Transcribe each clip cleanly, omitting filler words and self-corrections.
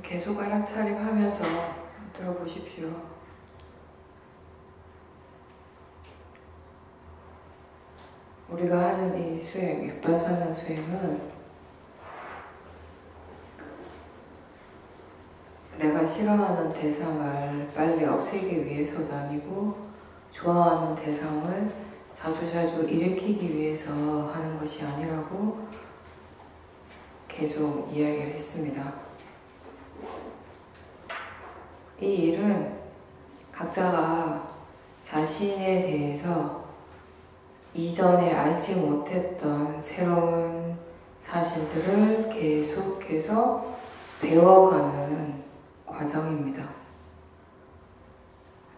계속 알아차림하면서 들어보십시오. 우리가 하는 이 수행, 윗바사나 수행은 내가 싫어하는 대상을 빨리 없애기 위해서도 아니고 좋아하는 대상을 자주자주 일으키기 위해서 하는 것이 아니라고 계속 이야기를 했습니다. 이 일은 각자가 자신에 대해서 이전에 알지 못했던 새로운 사실들을 계속해서 배워가는 과정입니다.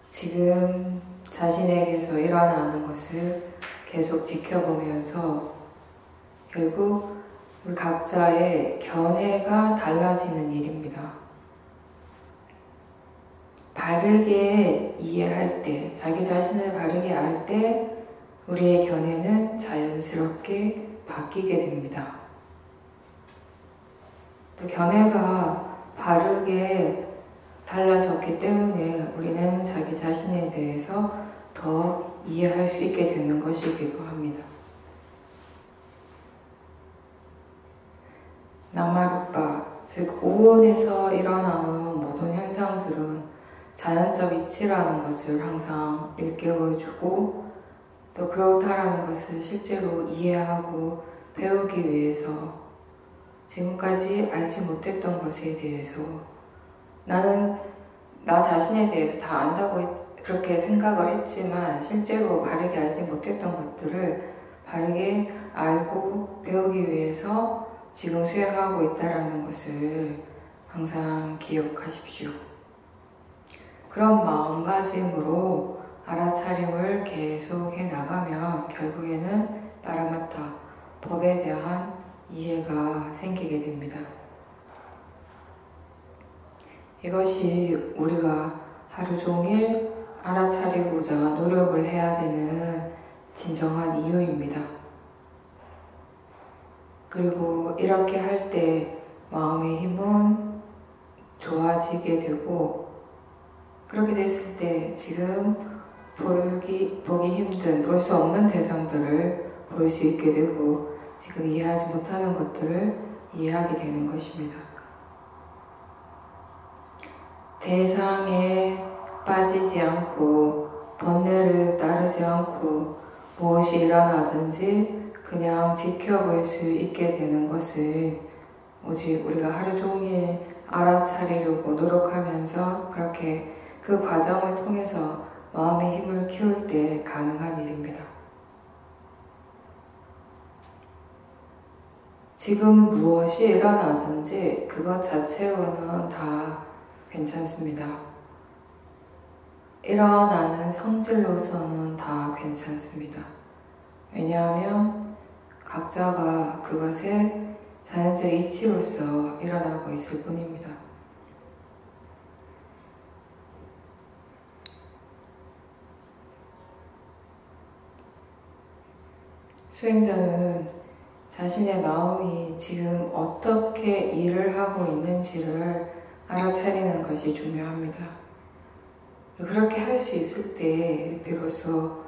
지금 자신에게서 일어나는 것을 계속 지켜보면서 결국 우리 각자의 견해가 달라지는 일입니다. 바르게 이해할 때, 자기 자신을 바르게 알 때 우리의 견해는 자연스럽게 바뀌게 됩니다. 또 견해가 바르게 달라졌기 때문에 우리는 자기 자신에 대해서 더 이해할 수 있게 되는 것이기도 합니다. 나마루파, 즉 오온에서 일어나는 모든 현상들은 자연적 이치라는 것을 항상 일깨워주고 또 그렇다라는 것을 실제로 이해하고 배우기 위해서 지금까지 알지 못했던 것에 대해서 나는 나 자신에 대해서 다 안다고 그렇게 생각을 했지만 실제로 바르게 알지 못했던 것들을 바르게 알고 배우기 위해서 지금 수행하고 있다는 것을 항상 기억하십시오. 그런 마음가짐으로 알아차림을 계속해 나가면 결국에는 파라마타, 법에 대한 이해가 생기게 됩니다. 이것이 우리가 하루 종일 알아차리고자 노력을 해야 되는 진정한 이유입니다. 그리고 이렇게 할 때 마음의 힘은 좋아지게 되고 그렇게 됐을 때 지금 보기 힘든, 볼 수 없는 대상들을 볼 수 있게 되고 지금 이해하지 못하는 것들을 이해하게 되는 것입니다. 대상에 빠지지 않고 번뇌를 따르지 않고 무엇이 일어나든지 그냥 지켜볼 수 있게 되는 것은 오직 우리가 하루 종일 알아차리려고 노력하면서 그렇게 그 과정을 통해서 마음의 힘을 키울 때 가능한 일입니다. 지금 무엇이 일어나든지 그것 자체로는 다 괜찮습니다. 일어나는 성질로서는 다 괜찮습니다. 왜냐하면 각자가 그것의 자연적 이치로서 일어나고 있을 뿐입니다. 수행자는 자신의 마음이 지금 어떻게 일을 하고 있는지를 알아차리는 것이 중요합니다. 그렇게 할 수 있을 때 비로소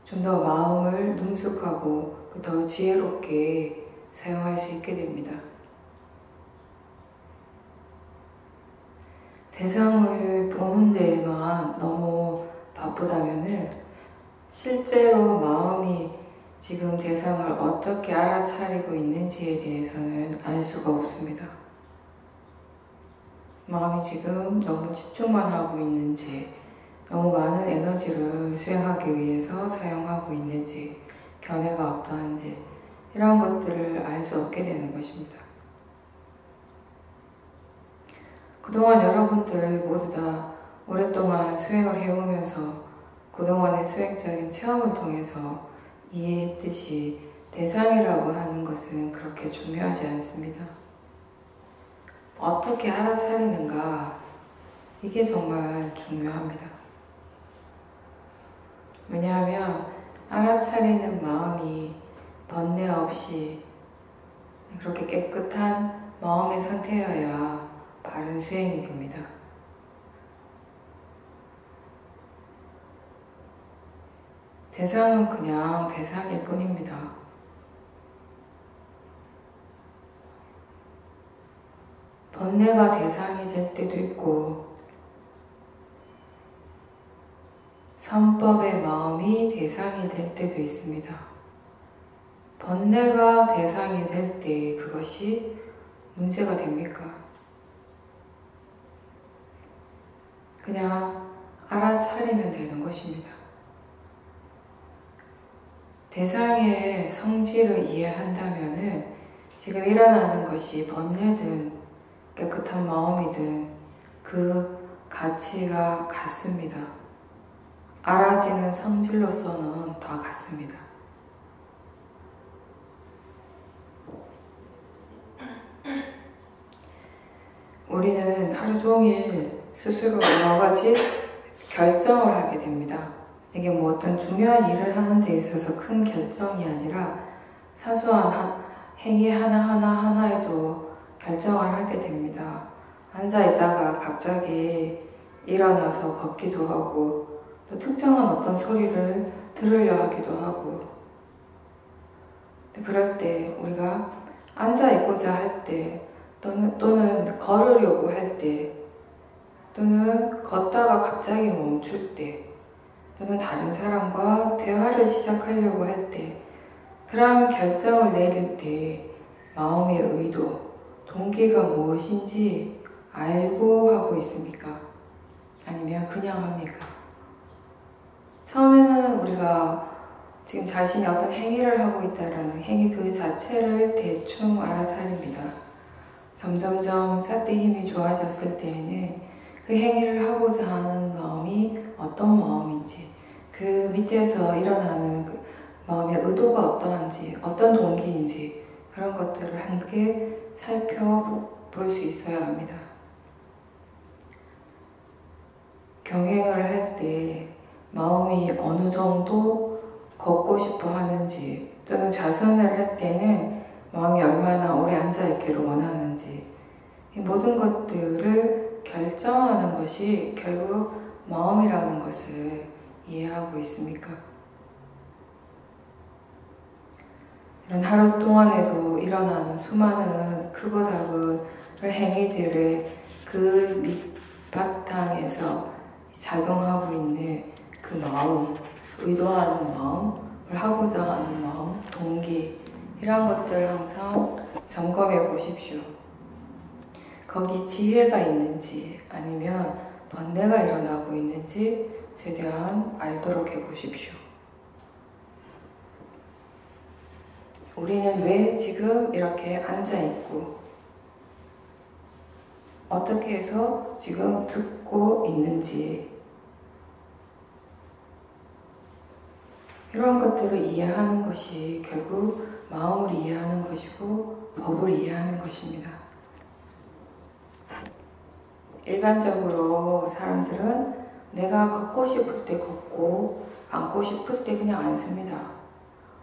좀 더 마음을 능숙하고 더 지혜롭게 사용할 수 있게 됩니다. 대상을 보는 데에만 너무 바쁘다면은 실제로 마음이 지금 대상을 어떻게 알아차리고 있는지에 대해서는 알 수가 없습니다. 마음이 지금 너무 집중만 하고 있는지, 너무 많은 에너지를 수행하기 위해서 사용하고 있는지, 견해가 어떠한지 이런 것들을 알 수 없게 되는 것입니다. 그동안 여러분들 모두 다 오랫동안 수행을 해오면서 그동안의 수행적인 체험을 통해서 이해했듯이 대상이라고 하는 것은 그렇게 중요하지 않습니다. 어떻게 알아차리는가, 이게 정말 중요합니다. 왜냐하면 알아차리는 마음이 번뇌 없이 그렇게 깨끗한 마음의 상태여야 바른 수행이 됩니다. 대상은 그냥 대상일 뿐입니다. 번뇌가 대상이 될 때도 있고 삼법의 마음이 대상이 될 때도 있습니다. 번뇌가 대상이 될 때 그것이 문제가 됩니까? 그냥 알아차리면 되는 것입니다. 대상의 성질을 이해한다면 지금 일어나는 것이 번뇌든 깨끗한 마음이든 그 가치가 같습니다. 알아지는 성질로서는 다 같습니다. 우리는 하루 종일 스스로 여러 가지 결정을 하게 됩니다. 이게 뭐 어떤 중요한 일을 하는 데 있어서 큰 결정이 아니라 사소한 행위 하나에도 결정을 하게 됩니다. 앉아있다가 갑자기 일어나서 걷기도 하고 또 특정한 어떤 소리를 들으려 하기도 하고 그럴 때 우리가 앉아있고자 할 때 또는 걸으려고 할 때 또는 걷다가 갑자기 멈출 때 또는 다른 사람과 대화를 시작하려고 할 때 그러한 결정을 내릴 때 마음의 의도, 동기가 무엇인지 알고 하고 있습니까? 아니면 그냥 합니까? 처음에는 우리가 지금 자신이 어떤 행위를 하고 있다라는 행위 그 자체를 대충 알아차립니다. 점점점 삿대 힘이 좋아졌을 때에는 그 행위를 하고자 하는 마음이 어떤 마음인지 그 밑에서 일어나는 그 마음의 의도가 어떠한지 어떤 동기인지 그런 것들을 함께 살펴볼 수 있어야 합니다. 경행을 할 때 마음이 어느 정도 걷고 싶어 하는지 또는 좌선을 할 때는 마음이 얼마나 오래 앉아있기를 원하는지 이 모든 것들을 결정하는 것이 결국 마음이라는 것을 이해하고 있습니까? 이런 하루 동안에도 일어나는 수많은 크고 작은 행위들의 그 밑바탕에서 작용하고 있는 그 마음, 의도하는 마음을 하고자 하는 마음, 동기 이런 것들을 항상 점검해 보십시오. 거기 지혜가 있는지 아니면 번뇌가 일어나고 있는지 최대한 알도록 해보십시오. 우리는 왜 지금 이렇게 앉아있고 어떻게 해서 지금 듣고 있는지 이러한 것들을 이해하는 것이 결국 마음을 이해하는 것이고 법을 이해하는 것입니다. 일반적으로 사람들은 내가 걷고 싶을 때 걷고 앉고 싶을 때 그냥 앉습니다.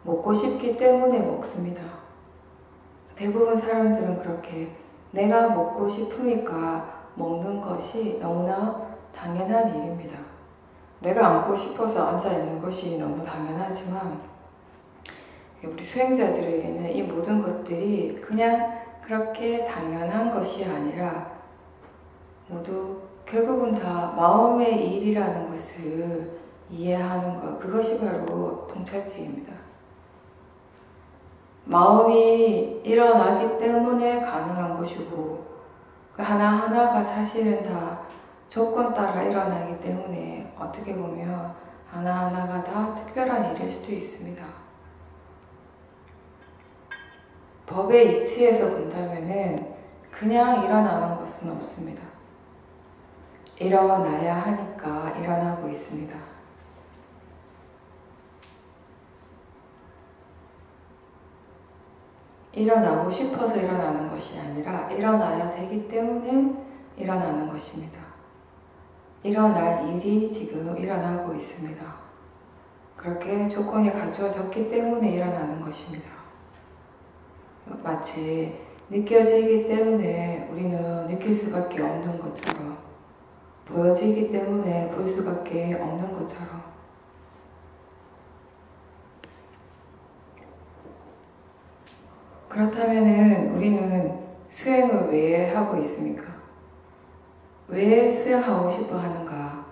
먹고 싶기 때문에 먹습니다. 대부분 사람들은 그렇게 내가 먹고 싶으니까 먹는 것이 너무나 당연한 일입니다. 내가 앉고 싶어서 앉아있는 것이 너무 당연하지만 우리 수행자들에게는 이 모든 것들이 그냥 그렇게 당연한 것이 아니라 모두 결국은 다 마음의 일이라는 것을 이해하는 것, 그것이 바로 통찰직입니다. 마음이 일어나기 때문에 가능한 것이고 그 하나하나가 사실은 다 조건 따라 일어나기 때문에 어떻게 보면 하나하나가 다 특별한 일일 수도 있습니다. 법의 이치에서 본다면은 그냥 일어나는 것은 없습니다. 일어나야 하니까 일어나고 있습니다. 일어나고 싶어서 일어나는 것이 아니라 일어나야 되기 때문에 일어나는 것입니다. 일어날 일이 지금 일어나고 있습니다. 그렇게 조건이 갖춰졌기 때문에 일어나는 것입니다. 마치 느껴지기 때문에 우리는 느낄 수밖에 없는 것처럼, 보여지기 때문에 볼 수밖에 없는 것처럼. 그렇다면 우리는 수행을 왜 하고 있습니까? 왜 수행하고 싶어 하는가?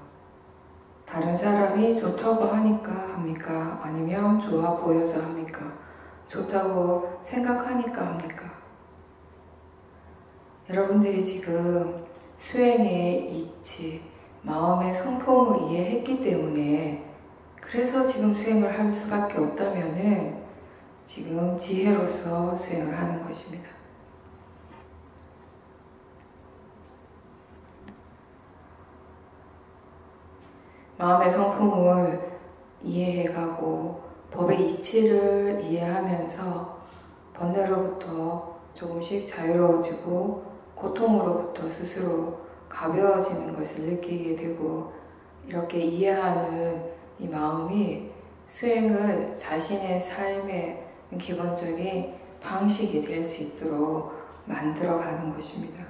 다른 사람이 좋다고 하니까 합니까? 아니면 좋아 보여서 합니까? 좋다고 생각하니까 합니까? 여러분들이 지금 수행의 이치, 마음의 성품을 이해했기 때문에, 그래서 지금 수행을 할 수밖에 없다면은 지금 지혜로서 수행을 하는 것입니다. 마음의 성품을 이해해가고 법의 이치를 이해하면서 번뇌로부터 조금씩 자유로워지고 고통으로부터 스스로 가벼워지는 것을 느끼게 되고, 이렇게 이해하는 이 마음이 수행을 자신의 삶의 기본적인 방식이 될 수 있도록 만들어가는 것입니다.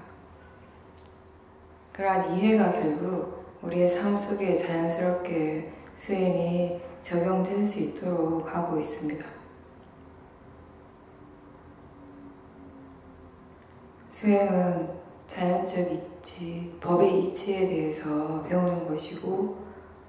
그러한 이해가 결국 우리의 삶 속에 자연스럽게 수행이 적용될 수 있도록 하고 있습니다. 수행은 자연적 이치, 법의 이치에 대해서 배우는 것이고,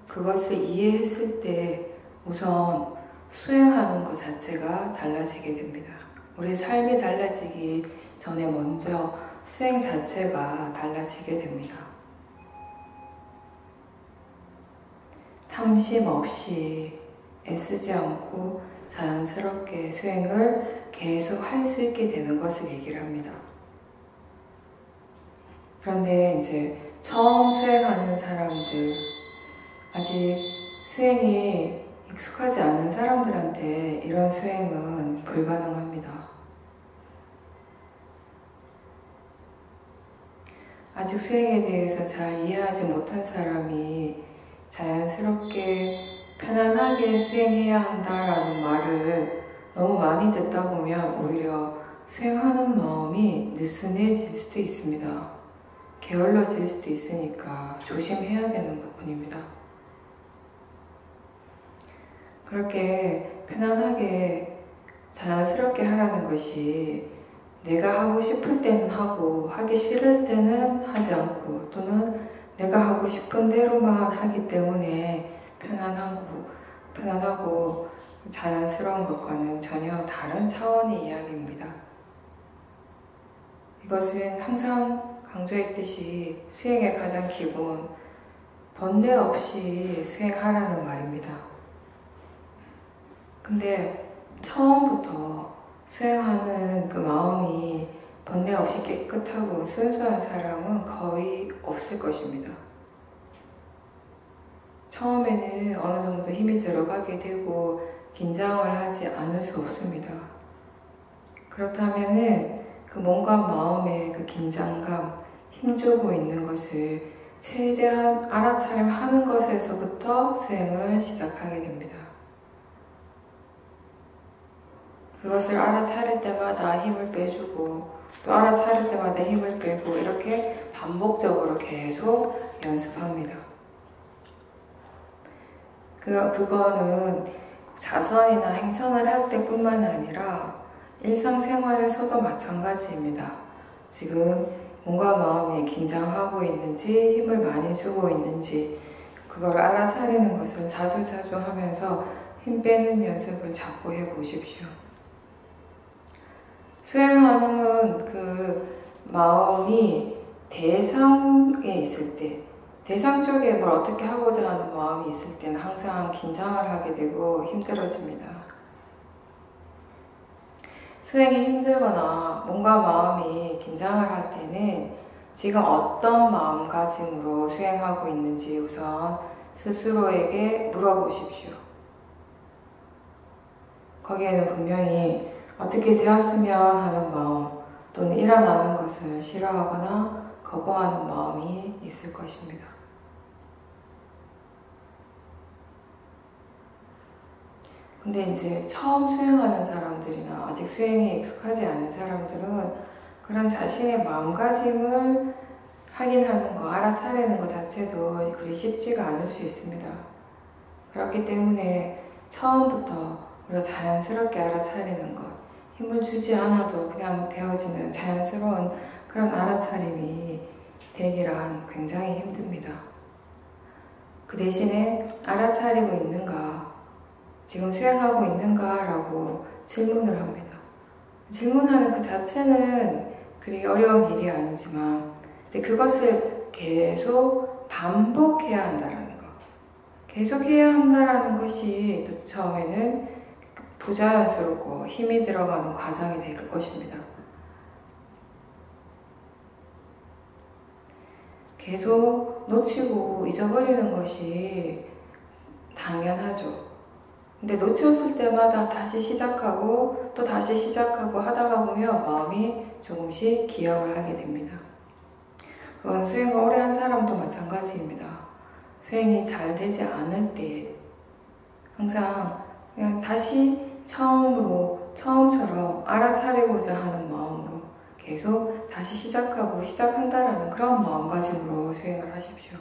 그것을 이해했을 때 우선 수행하는 것 자체가 달라지게 됩니다. 우리의 삶이 달라지기 전에 먼저 수행 자체가 달라지게 됩니다. 탐심 없이 애쓰지 않고 자연스럽게 수행을 계속 할 수 있게 되는 것을 얘기를 합니다. 그런데 이제 처음 수행하는 사람들, 아직 수행이 익숙하지 않은 사람들한테 이런 수행은 불가능합니다. 아직 수행에 대해서 잘 이해하지 못한 사람이 자연스럽게 편안하게 수행해야 한다라는 말을 너무 많이 듣다 보면 오히려 수행하는 마음이 느슨해질 수도 있습니다. 게을러질 수도 있으니까 조심해야 되는 부분입니다. 그렇게 편안하게 자연스럽게 하라는 것이 내가 하고 싶을 때는 하고 하기 싫을 때는 하지 않고, 또는 내가 하고 싶은 대로만 하기 때문에 편안하고 자연스러운 것과는 전혀 다른 차원의 이야기입니다. 이것은 항상 강조했듯이 수행의 가장 기본, 번뇌 없이 수행하라는 말입니다. 근데 처음부터 수행하는 그 마음이 번뇌 없이 깨끗하고 순수한 사람은 거의 없을 것입니다. 처음에는 어느 정도 힘이 들어가게 되고 긴장을 하지 않을 수 없습니다. 그렇다면은 그 몸과 마음의 그 긴장감, 힘주고 있는 것을 최대한 알아차림하는 것에서부터 수행을 시작하게 됩니다. 그것을 알아차릴 때마다 힘을 빼주고, 또 알아차릴 때마다 힘을 빼고, 이렇게 반복적으로 계속 연습합니다. 그거는 자선이나 행선을 할 때뿐만 아니라 일상생활에서도 마찬가지입니다. 지금 몸과 마음이 긴장하고 있는지, 힘을 많이 주고 있는지, 그걸 알아차리는 것을 자주 하면서 힘 빼는 연습을 자꾸 해보십시오. 수행하는 그 마음이 대상에 있을 때, 대상 쪽에 뭘 어떻게 하고자 하는 마음이 있을 때는 항상 긴장을 하게 되고 힘들어집니다. 수행이 힘들거나 몸과 마음이 긴장을 할 때는 지금 어떤 마음가짐으로 수행하고 있는지 우선 스스로에게 물어보십시오. 거기에는 분명히 어떻게 되었으면 하는 마음, 또는 일어나는 것을 싫어하거나 거부하는 마음이 있을 것입니다. 근데 이제 처음 수행하는 사람들이나 아직 수행에 익숙하지 않은 사람들은 그 그런 자신의 마음가짐을 확인하는 거, 알아차리는 것 자체도 그리 쉽지가 않을 수 있습니다. 그렇기 때문에 처음부터 우리가 자연스럽게 알아차리는 것, 힘을 주지 않아도 그냥 되어지는 자연스러운 그런 알아차림이 되기란 굉장히 힘듭니다. 그 대신에 알아차리고 있는가, 지금 수행하고 있는가 라고 질문을 합니다. 질문하는 그 자체는 그리 어려운 일이 아니지만 그것을 계속 반복해야 한다라는 거. 계속 해야 한다라는 것이 또 처음에는 부자연스럽고 힘이 들어가는 과정이 될 것입니다. 계속 놓치고 잊어버리는 것이 당연하죠. 근데 놓쳤을 때마다 다시 시작하고 또 다시 시작하고 하다가 보면 마음이 조금씩 기억을 하게 됩니다. 그건 수행을 오래 한 사람도 마찬가지입니다. 수행이 잘 되지 않을 때 항상 그냥 다시 처음처럼 알아차리고자 하는 마음으로 계속 다시 시작하고 시작한다라는 그런 마음가짐으로 수행을 하십시오.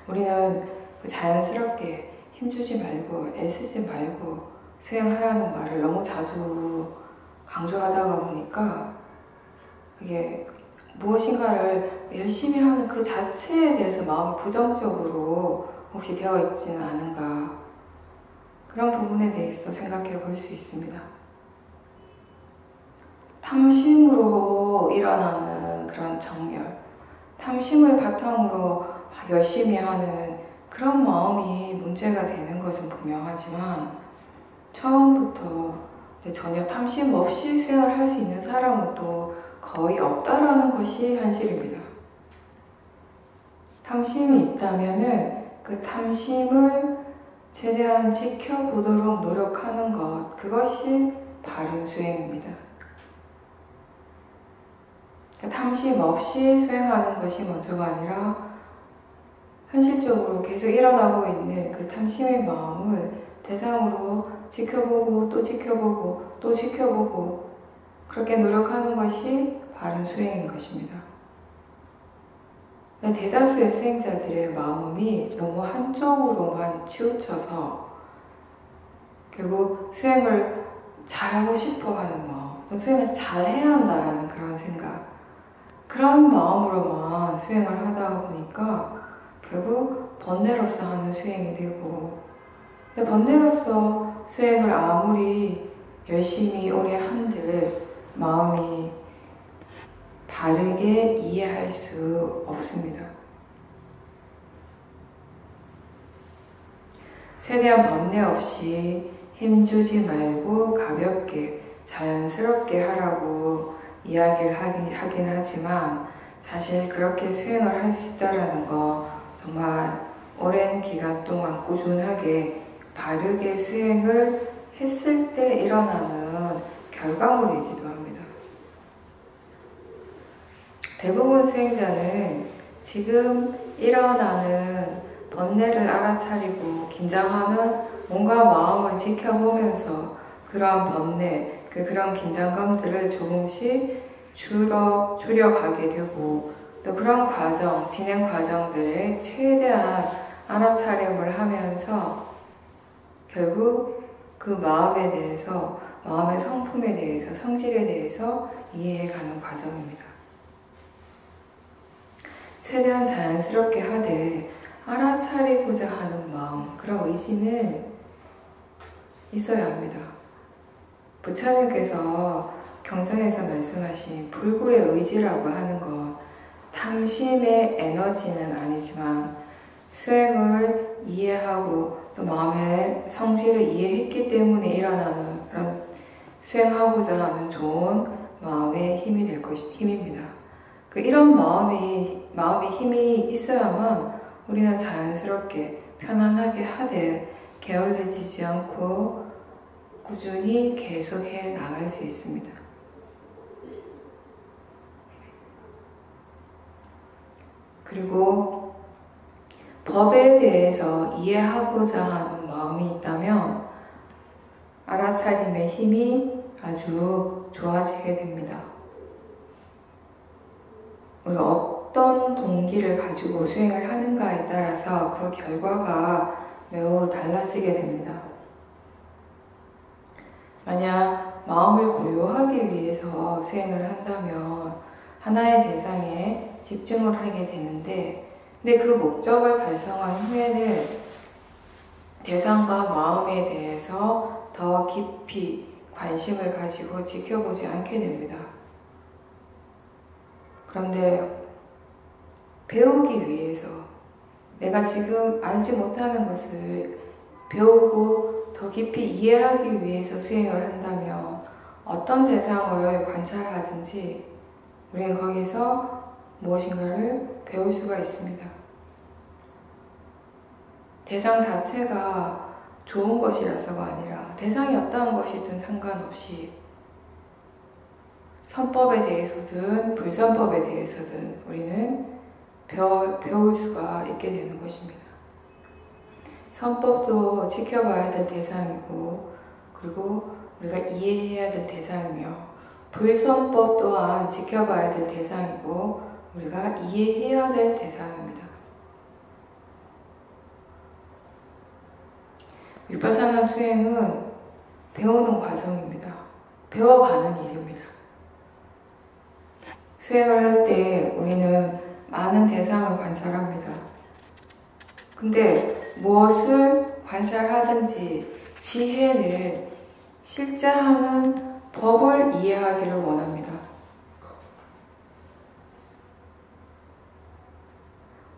우리는 자연스럽게 힘주지 말고 애쓰지 말고 수행하라는 말을 너무 자주 강조하다가 보니까 이게 무엇인가를 열심히 하는 그 자체에 대해서 마음이 부정적으로 혹시 되어 있지는 않은가, 그런 부분에 대해서 생각해 볼 수 있습니다. 탐심으로 일어나는 그런 정열, 탐심을 바탕으로 열심히 하는 그런 마음이 문제가 되는 것은 분명하지만 처음부터 전혀 탐심 없이 수행을 할 수 있는 사람은 또 거의 없다라는 것이 현실입니다. 탐심이 있다면은 그 탐심을 최대한 지켜보도록 노력하는 것, 그것이 바른 수행입니다. 탐심 없이 수행하는 것이 먼저가 아니라 현실적으로 계속 일어나고 있는 그 탐심의 마음을 대상으로 지켜보고 또 지켜보고 또 지켜보고 그렇게 노력하는 것이 바른 수행인 것입니다. 대다수의 수행자들의 마음이 너무 한쪽으로만 치우쳐서 결국 수행을 잘하고 싶어 하는 마음, 수행을 잘해야 한다는 그런 생각, 그런 마음으로만 수행을 하다 보니까 결국 번뇌로서 하는 수행이 되고, 근데 번뇌로서 수행을 아무리 열심히 오래 한들 마음이 바르게 이해할 수 없습니다. 최대한 번뇌 없이 힘주지 말고 가볍게 자연스럽게 하라고 이야기를 하긴 하지만 사실 그렇게 수행을 할 수 있다는 거 정말 오랜 기간 동안 꾸준하게 바르게 수행을 했을 때 일어나는 결과물이기도 합니다. 대부분 수행자는 지금 일어나는 번뇌를 알아차리고 긴장하는 뭔가 마음을 지켜보면서 그러한 번뇌, 그런 긴장감들을 조금씩 줄여가게 되고 또 그런 과정, 진행 과정들에 최대한 알아차림을 하면서 결국 그 마음에 대해서, 마음의 성품에 대해서, 성질에 대해서 이해해가는 과정입니다. 최대한 자연스럽게 하되 알아차리고자 하는 마음, 그런 의지는 있어야 합니다. 부처님께서 경전에서 말씀하신 불굴의 의지라고 하는 것, 탐심의 에너지는 아니지만 수행을 이해하고 또 마음의 성질을 이해했기 때문에 일어나는 그런 수행하고자 하는 좋은 마음의 힘이 될 힘입니다. 이런 마음의 힘이 있어야만 우리는 자연스럽게 편안하게 하되 게을러지지 않고 꾸준히 계속해 나갈 수 있습니다. 그리고 법에 대해서 이해하고자 하는 마음이 있다면 알아차림의 힘이 아주 좋아지게 됩니다. 우리가 어떤 동기를 가지고 수행을 하는가에 따라서 그 결과가 매우 달라지게 됩니다. 만약 마음을 고요하기 위해서 수행을 한다면 하나의 대상에 집중을 하게 되는데, 근데 그 목적을 달성한 후에는 대상과 마음에 대해서 더 깊이 관심을 가지고 지켜보지 않게 됩니다. 그런데 배우기 위해서 내가 지금 알지 못하는 것을 배우고 더 깊이 이해하기 위해서 수행을 한다면 어떤 대상을 관찰하든지 우리는 거기서 무엇인가를 배울 수가 있습니다. 대상 자체가 좋은 것이라서가 아니라 대상이 어떠한 것이든 상관없이 선법에 대해서든 불선법에 대해서든 우리는 배울 수가 있게 되는 것입니다. 선법도 지켜봐야 될 대상이고, 그리고 우리가 이해해야 될 대상이며, 불선법 또한 지켜봐야 될 대상이고 우리가 이해해야 될 대상입니다. 위파사나 수행은 배우는 과정입니다. 배워가는 일입니다. 수행을 할 때 우리는 많은 대상을 관찰합니다. 근데 무엇을 관찰하든지 지혜는 실제 하는 법을 이해하기를 원합니다.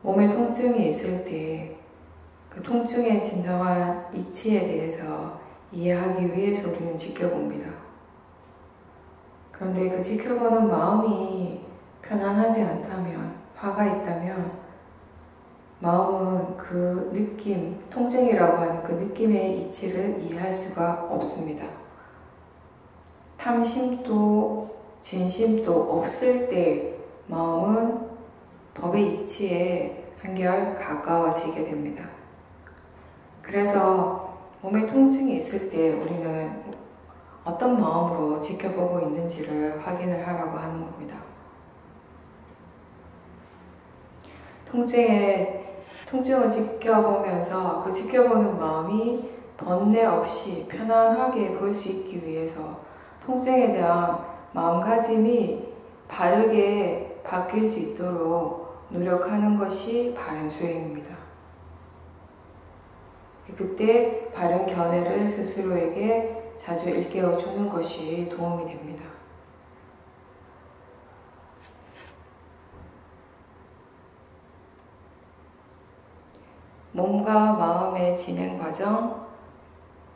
몸에 통증이 있을 때 그 통증의 진정한 이치에 대해서 이해하기 위해서 우리는 지켜봅니다. 그런데 그 지켜보는 마음이 편안하지 않다면, 화가 있다면 마음은 그 느낌, 통증이라고 하는 그 느낌의 이치를 이해할 수가 없습니다. 탐심도 진심도 없을 때 마음은 법의 이치에 한결 가까워지게 됩니다. 그래서 몸에 통증이 있을 때 우리는 어떤 마음으로 지켜보고 있는지를 확인을 하라고 하는 겁니다. 통증을 지켜보면서 그 지켜보는 마음이 번뇌 없이 편안하게 볼 수 있기 위해서 통증에 대한 마음가짐이 바르게 바뀔 수 있도록 노력하는 것이 바른 수행입니다. 그때 바른 견해를 스스로에게 자주 일깨워 주는 것이 도움이 됩니다. 몸과 마음의 진행 과정,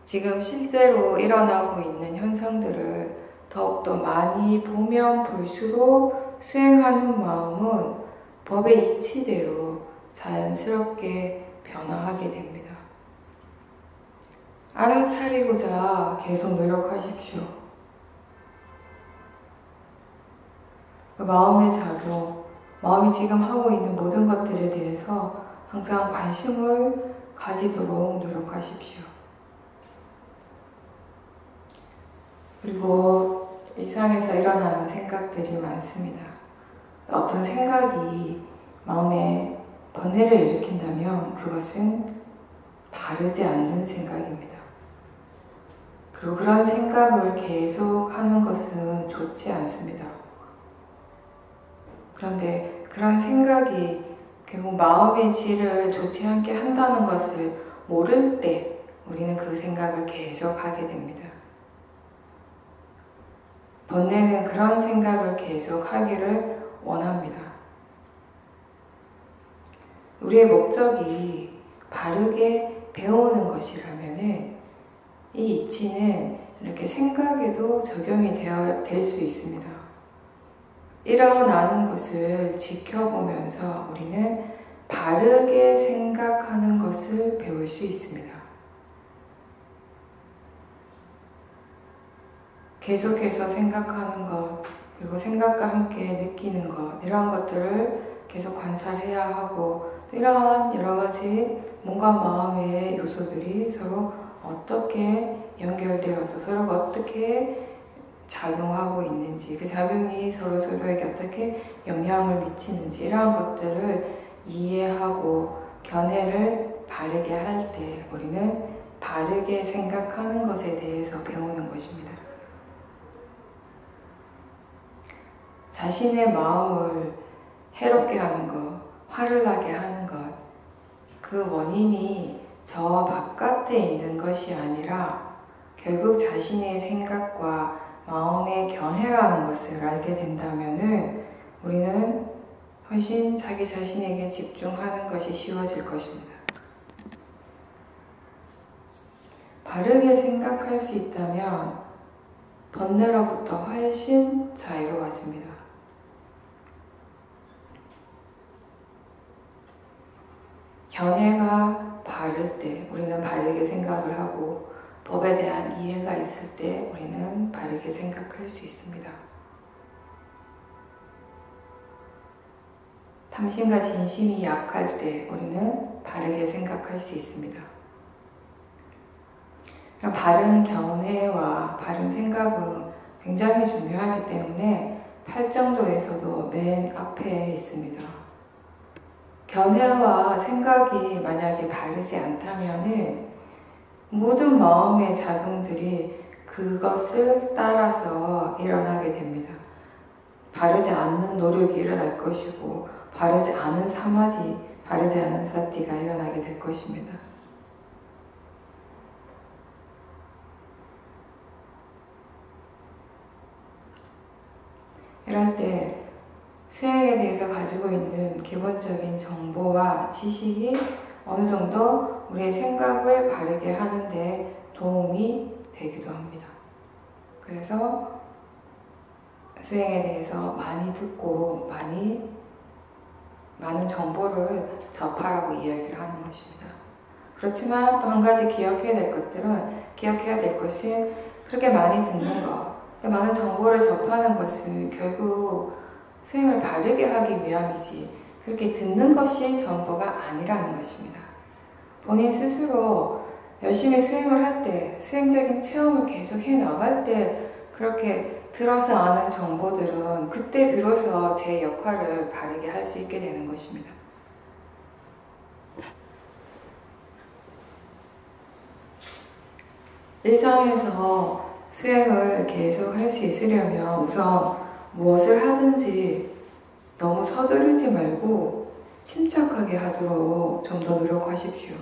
지금 실제로 일어나고 있는 현상들을 더욱더 많이 보면 볼수록 수행하는 마음은 법의 이치대로 자연스럽게 변화하게 됩니다. 알아차리고자 계속 노력하십시오. 마음의 작용, 마음이 지금 하고 있는 모든 것들에 대해서 항상 관심을 가지도록 노력하십시오. 그리고 일상에서 일어나는 생각들이 많습니다. 어떤 생각이 마음에 번뇌를 일으킨다면 그것은 바르지 않는 생각입니다. 그리고 그런 생각을 계속 하는 것은 좋지 않습니다. 그런데 그런 생각이 결국 마음의 질을 좋지 않게 한다는 것을 모를 때 우리는 그 생각을 계속 하게 됩니다. 번뇌는 그런 생각을 계속 하기를 원합니다. 우리의 목적이 바르게 배우는 것이라면 이 이치는 이렇게 생각에도 적용이 될 수 있습니다. 일어나는 것을 지켜보면서 우리는 바르게 생각하는 것을 배울 수 있습니다. 계속해서 생각하는 것, 그리고 생각과 함께 느끼는 것, 이러한 것들을 계속 관찰해야 하고, 이러한 여러 가지 몸과 마음의 요소들이 서로 어떻게 연결되어서 서로가 어떻게 작용하고 있는지, 그 작용이 서로에게 어떻게 영향을 미치는지 이러한 것들을 이해하고 견해를 바르게 할 때 우리는 바르게 생각하는 것에 대해서 배우는 것입니다. 자신의 마음을 해롭게 하는 것, 화를 나게 하는 것, 그 원인이 저 바깥에 있는 것이 아니라 결국 자신의 생각과 마음의 견해라는 것을 알게 된다면은 우리는 훨씬 자기 자신에게 집중하는 것이 쉬워질 것입니다. 바르게 생각할 수 있다면 번뇌로부터 훨씬 자유로워집니다. 견해가 바를 때 우리는 바르게 생각을 하고 법에 대한 이해가 있을 때 우리는 바르게 생각할 수 있습니다. 탐심과 진심이 약할 때 우리는 바르게 생각할 수 있습니다. 바른 견해와 바른 생각은 굉장히 중요하기 때문에 팔정도에서도 맨 앞에 있습니다. 견해와 생각이 만약에 바르지 않다면 모든 마음의 작용들이 그것을 따라서 일어나게 됩니다. 바르지 않는 노력이 일어날 것이고 바르지 않은 사마디, 바르지 않은 사티가 일어나게 될 것입니다. 이럴 때 수행에 대해서 가지고 있는 기본적인 정보와 지식이 어느 정도 우리의 생각을 바르게 하는데 도움이 되기도 합니다. 그래서 수행에 대해서 많이 듣고 많은 정보를 접하라고 이야기를 하는 것입니다. 그렇지만 또 한 가지 기억해야 될 것은 그렇게 많이 듣는 것, 많은 정보를 접하는 것은 결국 수행을 바르게 하기 위함이지 그렇게 듣는 것이 전부가 아니라는 것입니다. 본인 스스로 열심히 수행을 할 때, 수행적인 체험을 계속 해나갈 때 그렇게 들어서 아는 정보들은 그때 비로소 제 역할을 바르게 할 수 있게 되는 것입니다. 일상에서 수행을 계속 할 수 있으려면 우선 무엇을 하든지 너무 서두르지 말고 침착하게 하도록 좀 더 노력하십시오.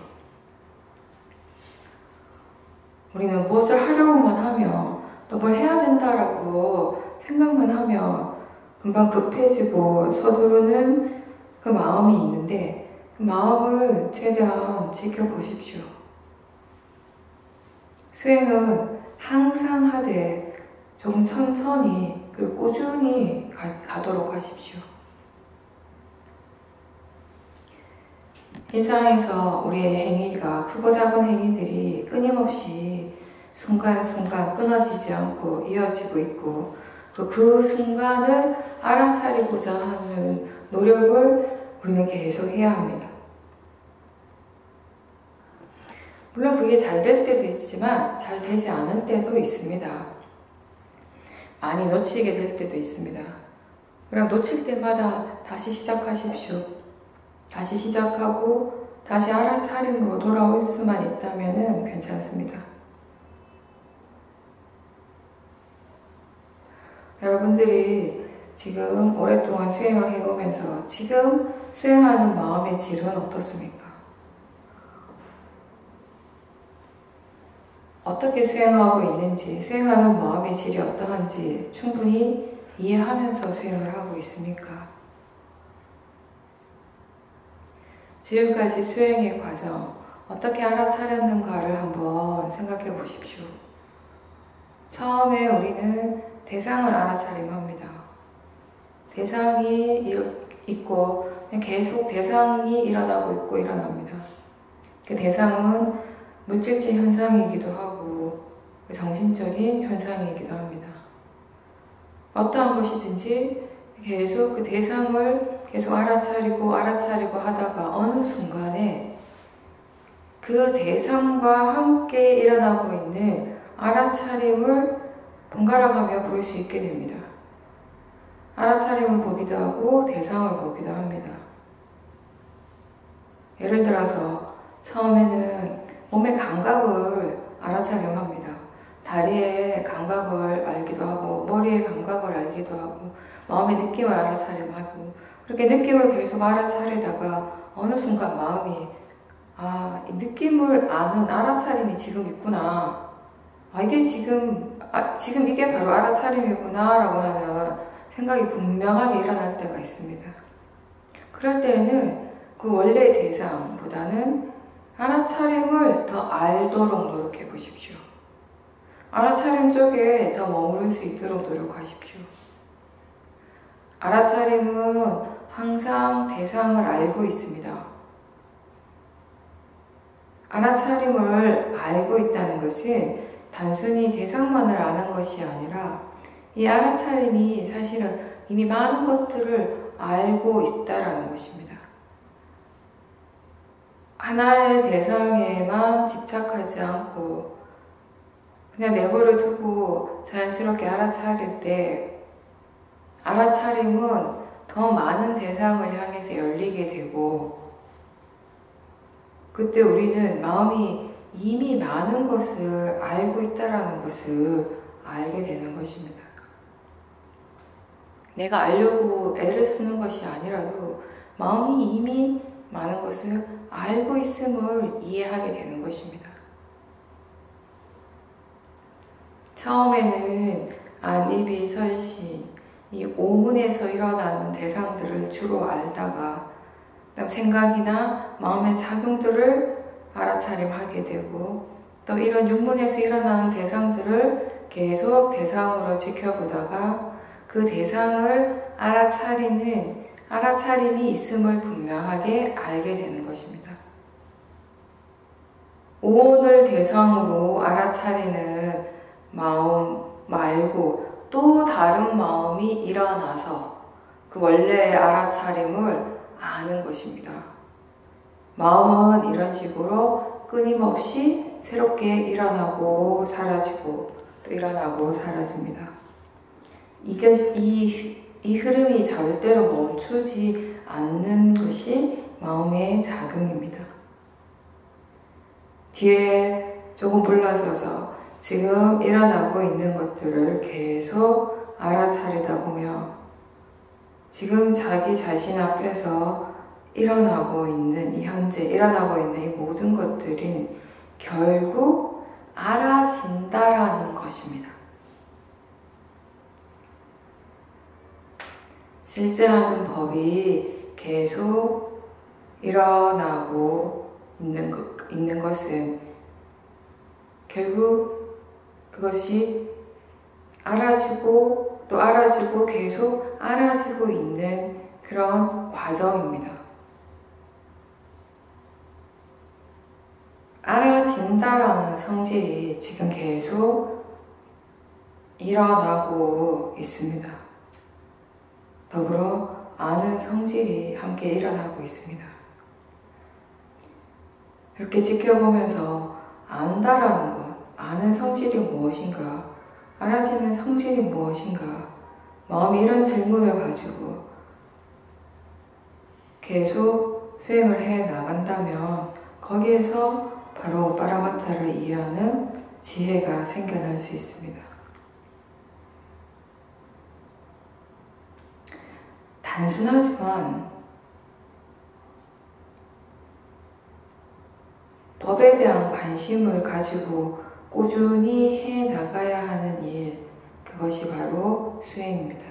우리는 무엇을 하려고만 하면 또 뭘 해야 된다라고 생각만 하면 금방 급해지고 서두르는 그 마음이 있는데 그 마음을 최대한 지켜보십시오. 수행은 항상 하되 조금 천천히 그리고 꾸준히 가도록 하십시오. 일상에서 우리의 행위가 크고 작은 행위들이 끊임없이 순간순간 끊어지지 않고 이어지고 있고 그 순간을 알아차리고자 하는 노력을 우리는 계속 해야 합니다. 물론 그게 잘 될 때도 있지만 잘 되지 않을 때도 있습니다. 많이 놓치게 될 때도 있습니다. 그럼 놓칠 때마다 다시 시작하십시오. 다시 시작하고 다시 알아차림으로 돌아올 수만 있다면 괜찮습니다. 여러분들이 지금 오랫동안 수행을 해오면서 지금 수행하는 마음의 질은 어떻습니까? 어떻게 수행하고 있는지, 수행하는 마음의 질이 어떠한지 충분히 이해하면서 수행을 하고 있습니까? 지금까지 수행의 과정, 어떻게 알아차렸는가를 한번 생각해 보십시오. 처음에 우리는 대상을 알아차림합니다. 대상이 있고 계속 대상이 일어나고 있고 일어납니다. 그 대상은 물질적 현상이기도 하고 정신적인 현상이기도 합니다. 어떠한 것이든지 계속 그 대상을 계속 알아차리고 하다가 어느 순간에 그 대상과 함께 일어나고 있는 알아차림을 번갈아가며 볼 수 있게 됩니다. 알아차림을 보기도 하고 대상을 보기도 합니다. 예를 들어서 처음에는 몸의 감각을 알아차림합니다. 다리의 감각을 알기도 하고 머리의 감각을 알기도 하고 마음의 느낌을 알아차림하고 그렇게 느낌을 계속 알아차리다가 어느 순간 마음이 이 느낌을 아는 알아차림이 지금 있구나. 이게 지금 이게 바로 알아차림이구나 라고 하는 생각이 분명하게 일어날 때가 있습니다. 그럴 때에는 그 원래의 대상보다는 알아차림을 더 알도록 노력해 보십시오. 알아차림 쪽에 더 머무를 수 있도록 노력하십시오. 알아차림은 항상 대상을 알고 있습니다. 알아차림을 알고 있다는 것은 단순히 대상만을 아는 것이 아니라 이 알아차림이 사실은 이미 많은 것들을 알고 있다라는 것입니다. 하나의 대상에만 집착하지 않고 그냥 내버려 두고 자연스럽게 알아차릴 때 알아차림은 더 많은 대상을 향해서 열리게 되고 그때 우리는 마음이 이미 많은 것을 알고 있다라는 것을 알게 되는 것입니다. 내가 알려고 애를 쓰는 것이 아니라도 마음이 이미 많은 것을 알고 있음을 이해하게 되는 것입니다. 처음에는 안입이 설신, 이 오문에서 일어나는 대상들을 주로 알다가 그다음 생각이나 마음의 작용들을 알아차림하게 되고 또 이런 육문에서 일어나는 대상들을 계속 대상으로 지켜보다가 그 대상을 알아차림이 있음을 분명하게 알게 되는 것입니다. 오온을 대상으로 알아차리는 마음 말고 또 다른 마음이 일어나서 그 원래의 알아차림을 아는 것입니다. 마음은 이런 식으로 끊임없이 새롭게 일어나고 사라지고 또 일어나고 사라집니다. 이 흐름이 절대로 멈추지 않는 것이 마음의 작용입니다. 뒤에 조금 물러서서 지금 일어나고 있는 것들을 계속 알아차리다 보면 지금 자기 자신 앞에서 일어나고 있는 이 현재 일어나고 있는 이 모든 것들이 결국 알아진다라는 것입니다. 실제 하는 법이 계속 일어나고 있는 것은 결국 그것이 알아주고 또 알아주고 계속 알아지고 있는 그런 과정입니다. 알아진다라는 성질이 지금 계속 일어나고 있습니다. 더불어 아는 성질이 함께 일어나고 있습니다. 이렇게 지켜보면서 안다라는 것, 아는 성질이 무엇인가, 알아지는 성질이 무엇인가, 마음이 이런 질문을 가지고 계속 수행을 해 나간다면 거기에서 바로 파라마타를 이해하는 지혜가 생겨날 수 있습니다. 단순하지만 법에 대한 관심을 가지고 꾸준히 해 나가야 하는 일, 그것이 바로 수행입니다.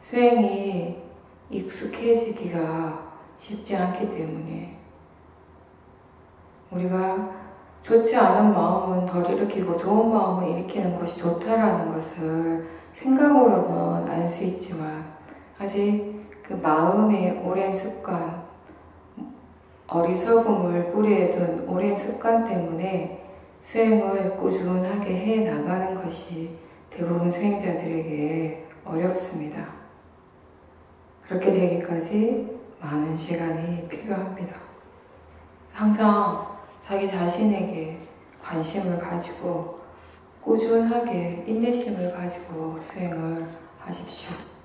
수행이 익숙해지기가 쉽지 않기 때문에 우리가 좋지 않은 마음은 덜 일으키고 좋은 마음을 일으키는 것이 좋다라는 것을 생각으로는 알 수 있지만 아직 그 마음의 오랜 습관, 어리석음을 뿌리에 둔 오랜 습관 때문에 수행을 꾸준하게 해 나가는 것이 대부분 수행자들에게 어렵습니다. 그렇게 되기까지 많은 시간이 필요합니다. 항상 자기 자신에게 관심을 가지고 꾸준하게 인내심을 가지고 수행을 하십시오.